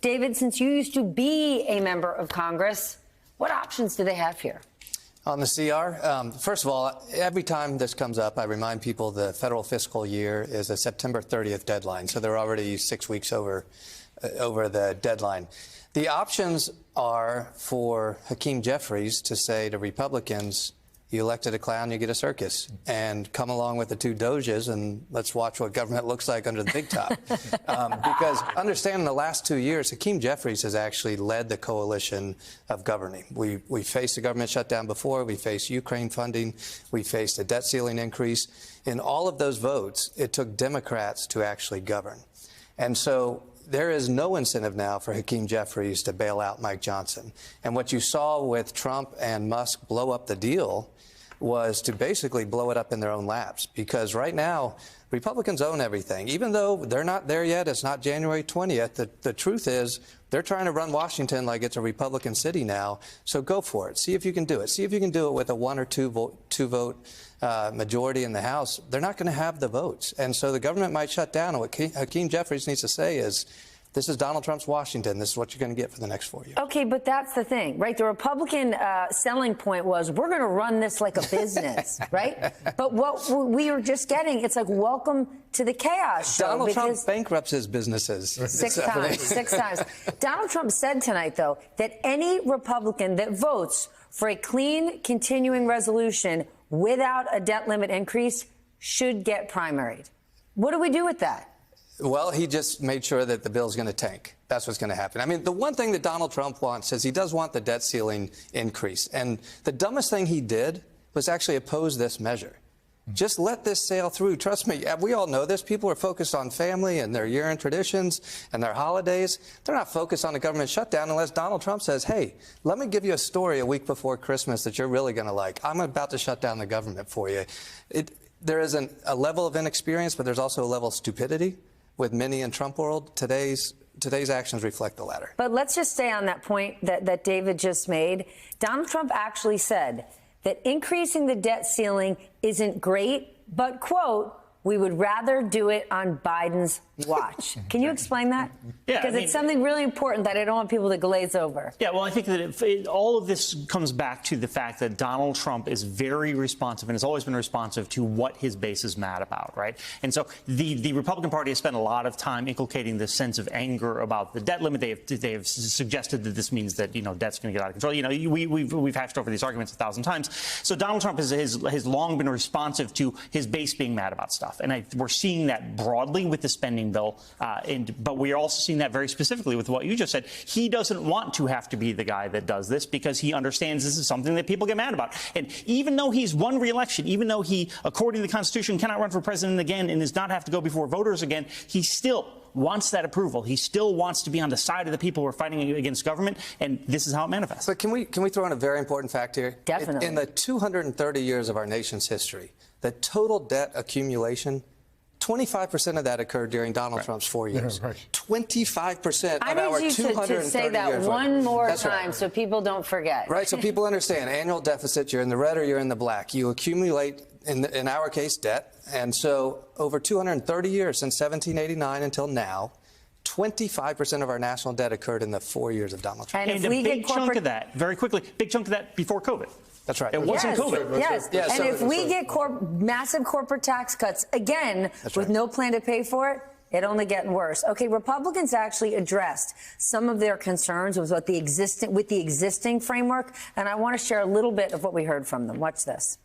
David, since you used to be a member of Congress, what options do they have here? On the CR, first of all, every time this comes up, I remind people the federal fiscal year is a September 30th deadline, so they're already 6 weeks over the deadline. The options are for Hakeem Jeffries to say to Republicans, you elected a clown, you get a circus, and come along with the two Doges and let's watch what government looks like under the big top. Because understand, in the last 2 years, Hakeem Jeffries has actually led the coalition of governing. We faced a government shutdown before, we faced Ukraine funding, we faced a debt ceiling increase. In all of those votes, it took Democrats to actually govern. And so there is no incentive now for Hakeem Jeffries to bail out Mike Johnson. And what you saw with Trump and Musk blow up the deal was to basically blow it up in their own laps. Because right now, Republicans own everything. Even though they're not there yet, it's not January 20th, the truth is they're trying to run Washington like it's a Republican city now. So go for it. See if you can do it. See if you can do it with a 1 or 2 vote majority in the House. They're not going to have the votes. And so the government might shut down. And what Hakeem Jeffries needs to say is, this is Donald Trump's Washington. This is what you're going to get for the next 4 years. Okay, but that's the thing, right? The Republican selling point was, we're going to run this like a business, right? But what we are just getting, it's like, welcome to the chaos show. Donald Trump bankrupts his businesses. 6 times, 6 times. Donald Trump said tonight, though, that any Republican that votes for a clean continuing resolution without a debt limit increase should get primaried. What do we do with that? Well, he just made sure that the bill's going to tank. That's what's going to happen. I mean, the one thing that Donald Trump wants is he does want the debt ceiling increase. And the dumbest thing he did was actually oppose this measure. Just let this sail through. Trust me, we all know this. People are focused on family and their year-end traditions and their holidays. They're not focused on the government shutdown unless Donald Trump says, hey, let me give you a story a week before Christmas that you're really going to like. I'm about to shut down the government for you. There is a level of inexperience, but there's also a level of stupidity with many in Trump world. Today's actions reflect the latter. But let's just stay on that point that David just made. Donald Trump actually said that increasing the debt ceiling isn't great, but, quote, we would rather do it on Biden's watch. Can you explain that? Yeah, because it's something really important that I don't want people to glaze over. Yeah, well, I think that all of this comes back to the fact that Donald Trump is very responsive and has always been responsive to what his base is mad about, right? And so the Republican Party has spent a lot of time inculcating this sense of anger about the debt limit. They have suggested that this means that, debt's going to get out of control. We've hashed over these arguments 1,000 times. So Donald Trump has long been responsive to his base being mad about stuff. And we're seeing that broadly with the spending bill. But we are also seeing that very specifically with what you just said. He doesn't want to have to be the guy that does this because he understands this is something that people get mad about. And even though he's won re-election, even though he, according to the Constitution, cannot run for president again and does not have to go before voters again, he still wants that approval. He still wants to be on the side of the people who are fighting against government, and this is how it manifests. But can we throw in a very important fact here? Definitely. In the 230 years of our nation's history, the total debt accumulation, 25% of that occurred during Donald Trump's 4 years. Yeah, right. 25% of our 230 I need you to say that one more time so people don't forget. Right, so people understand. Annual deficit, you're in the red or you're in the black. You accumulate, in our case, debt. And so over 230 years, since 1789 until now, 25% of our national debt occurred in the 4 years of Donald Trump. And a big chunk of that, very quickly, big chunk of that before COVID. That's right. It wasn't COVID. Yes. Yeah, and if we get massive corporate tax cuts again with no plan to pay for it, it only getting worse. Okay, Republicans actually addressed some of their concerns with the existing framework, and I want to share a little bit of what we heard from them. Watch this.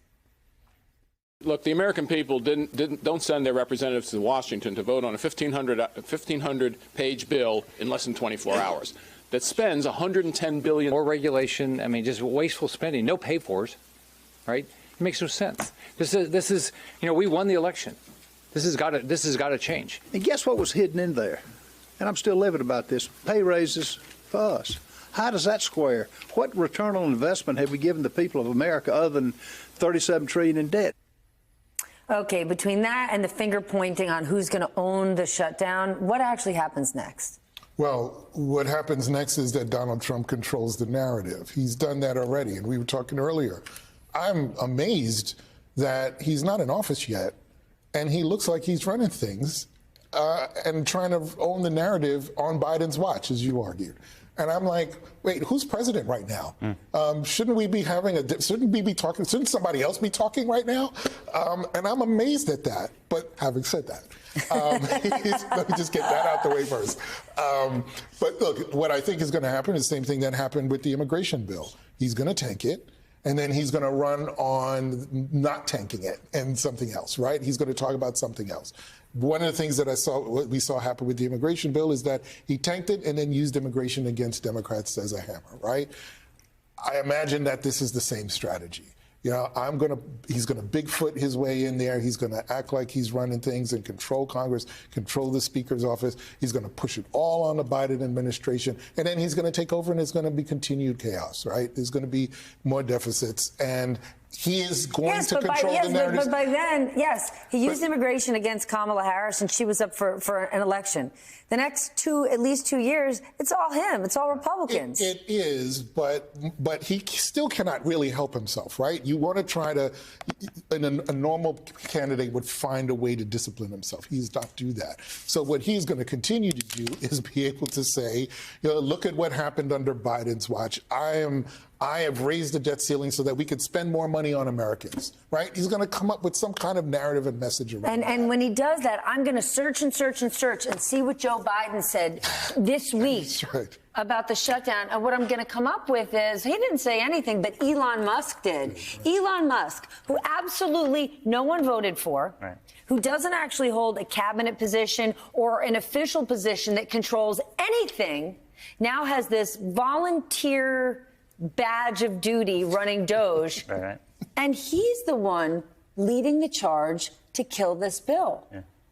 Look, the American people don't send their representatives to Washington to vote on a 1,500-page bill in less than 24 hours. That spends $110 billion. More regulation, I mean, just wasteful spending, no pay-fors, right? It makes no sense. This is, we won the election. This has got to change. And guess what was hidden in there? And I'm still livid about this. Pay raises for us. How does that square? What return on investment have we given the people of America other than $37 trillion in debt? Okay, between that and the finger pointing on who's going to own the shutdown, what actually happens next? Well, what happens next is that Donald Trump controls the narrative. He's done that already, and we were talking earlier. I'm amazed that he's not in office yet, and he looks like he's running things and trying to own the narrative on Biden's watch, as you argued. And I'm like, wait, who's president right now? Shouldn't we be talking? Shouldn't somebody else be talking right now? And I'm amazed at that. But having said that, let me just get that out the way first. But look, what I think is going to happen is the same thing that happened with the immigration bill. He's going to tank it. And then he's going to run on not tanking it and something else, right? He's going to talk about something else. One of the things that we saw happen with the immigration bill is that he tanked it and then used immigration against Democrats as a hammer, right? I imagine that this is the same strategy. You know, he's going to Bigfoot his way in there. He's going to act like he's running things and control Congress, control the Speaker's office. He's going to push it all on the Biden administration. And then he's going to take over and it's going to be continued chaos, right? There's going to be more deficits. And he is going to control the narrative. But by then, yes, he used immigration against Kamala Harris, and she was up for an election. The next at least 2 years, it's all him. It's all Republicans. It is, but he still cannot really help himself, right? You want to try to, a normal candidate would find a way to discipline himself. He does not do that. So what he's going to continue to do is be able to say, you know, look at what happened under Biden's watch. I have raised the debt ceiling so that we could spend more money on Americans, right? He's going to come up with some kind of narrative and message around And when he does that, I'm going to search and search and search and see what Joe Biden said this week about the shutdown. And what I'm going to come up with is, he didn't say anything, but Elon Musk did. Elon Musk, who absolutely no one voted for, who doesn't actually hold a cabinet position or an official position that controls anything, now has this volunteer badge of duty running Doge. And he's the one leading the charge to kill this bill.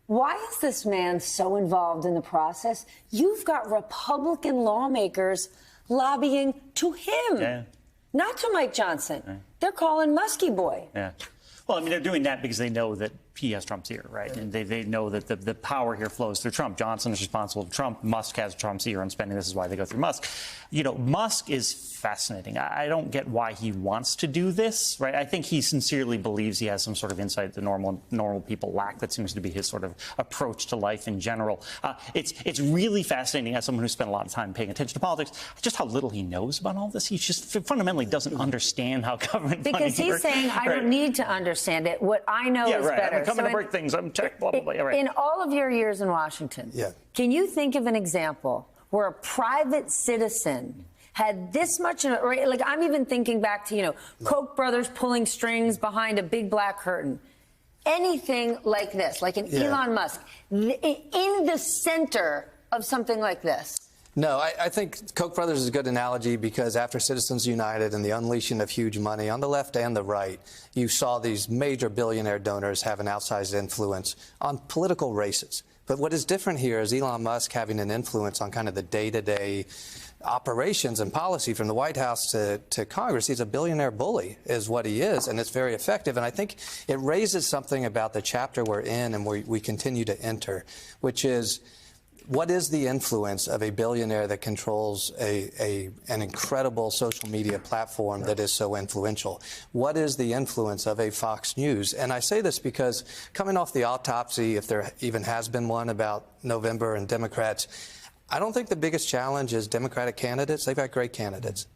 Why is this man so involved in the process? You've got Republican lawmakers lobbying to him, not to Mike Johnson. They're calling Muskie Boy. Well, I mean, they're doing that because they know that he has Trump's ear, right? And they know that the power here flows through Trump. Johnson is responsible for Trump. Musk has Trump's ear on spending. This is why they go through Musk. You know, Musk is fascinating. I don't get why he wants to do this, right? I think he sincerely believes he has some sort of insight that normal people lack. That seems to be his sort of approach to life in general. It's really fascinating as someone who spent a lot of time paying attention to politics, just how little he knows about all this. He just fundamentally doesn't understand how government money works. Because he's saying, I don't need to understand it. What I know is better. I'm coming to break things. I'm tech, blah, blah, blah. In all of your years in Washington, can you think of an example where a private citizen had this much, like I'm even thinking back to, Koch brothers pulling strings behind a big black curtain. Anything like this, like an Elon Musk, in the center of something like this? No, I think Koch brothers is a good analogy because after Citizens United and the unleashing of huge money on the left and the right, you saw these major billionaire donors have an outsized influence on political races. But what is different here is Elon Musk having an influence on kind of the day-to-day operations and policy from the White House to Congress. He's a billionaire bully is what he is, and it's very effective. And I think it raises something about the chapter we're in and we continue to enter, which is, what is the influence of a billionaire that controls an incredible social media platform that is so influential? What is the influence of a Fox News? And I say this because coming off the autopsy, if there even has been one about November and Democrats, I don't think the biggest challenge is Democratic candidates. They've got great candidates.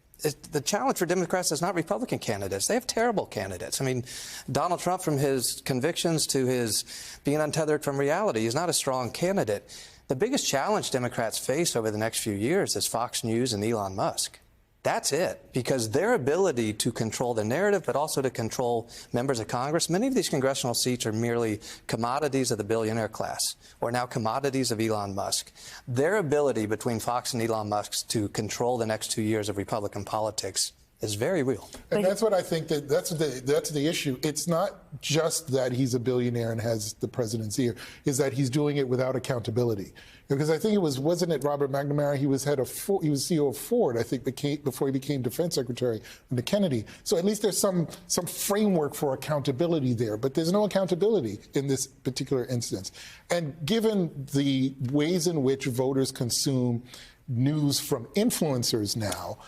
The challenge for Democrats is not Republican candidates. They have terrible candidates. I mean, Donald Trump, from his convictions to his being untethered from reality, he's not a strong candidate. The biggest challenge Democrats face over the next few years is Fox News and Elon Musk. That's it, because their ability to control the narrative, but also to control members of Congress, many of these congressional seats are merely commodities of the billionaire class, or now commodities of Elon Musk. Their ability between Fox and Elon Musk to control the next 2 years of Republican politics is very real. And that's what I think that's the issue. It's not just that he's a billionaire and has the president's ear, is that he's doing it without accountability. Because I think wasn't it Robert McNamara? He was CEO of Ford, I think, before he became defense secretary under Kennedy. So at least there's some framework for accountability there, but there's no accountability in this particular instance. And given the ways in which voters consume news from influencers now,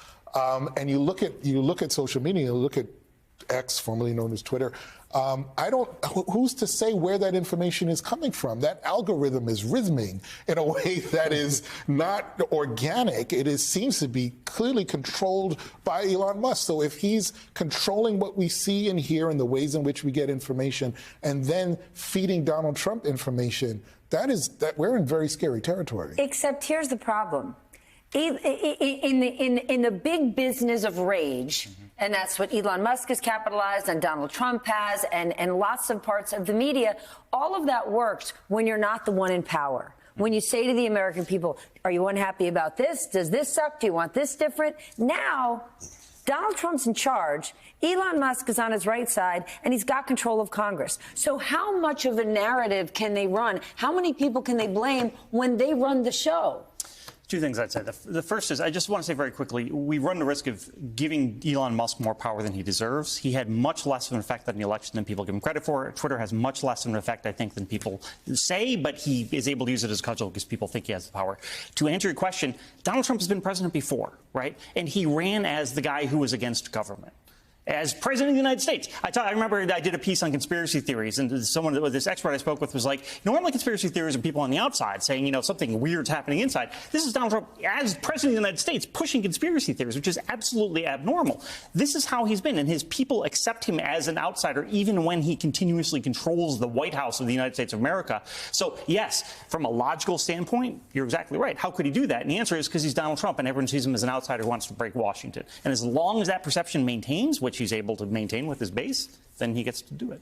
and you look at social media, you look at X, formerly known as Twitter. Who's to say where that information is coming from? That algorithm is rhythming in a way that is not organic. Seems to be clearly controlled by Elon Musk. So if he's controlling what we see and hear and the ways in which we get information and then feeding Donald Trump information, that we're in very scary territory. Except here's the problem. In the big business of rage, and that's what Elon Musk has capitalized and Donald Trump has and lots of parts of the media, all of that works when you're not the one in power. When you say to the American people, are you unhappy about this? Does this suck? Do you want this different? Now, Donald Trump's in charge. Elon Musk is on his right side, and he's got control of Congress. So how much of a narrative can they run? How many people can they blame when they run the show? Two things I'd say. The first is, I just want to say very quickly, we run the risk of giving Elon Musk more power than he deserves. He had much less of an effect on the election than people give him credit for. Twitter has much less of an effect, I think, than people say, but he is able to use it as a cudgel because people think he has the power. To answer your question, Donald Trump has been president before, right? And he ran as the guy who was against government. As president of the United States. I remember I did a piece on conspiracy theories, and this expert I spoke with was like, normally conspiracy theories are people on the outside saying, something weird's happening inside. This is Donald Trump as president of the United States pushing conspiracy theories, which is absolutely abnormal. This is how he's been, and his people accept him as an outsider, even when he continuously controls the White House of the United States of America. So, yes, from a logical standpoint, you're exactly right. How could he do that? And the answer is because he's Donald Trump, and everyone sees him as an outsider who wants to break Washington. And as long as that perception maintains, which he's able to maintain with his base, then he gets to do it.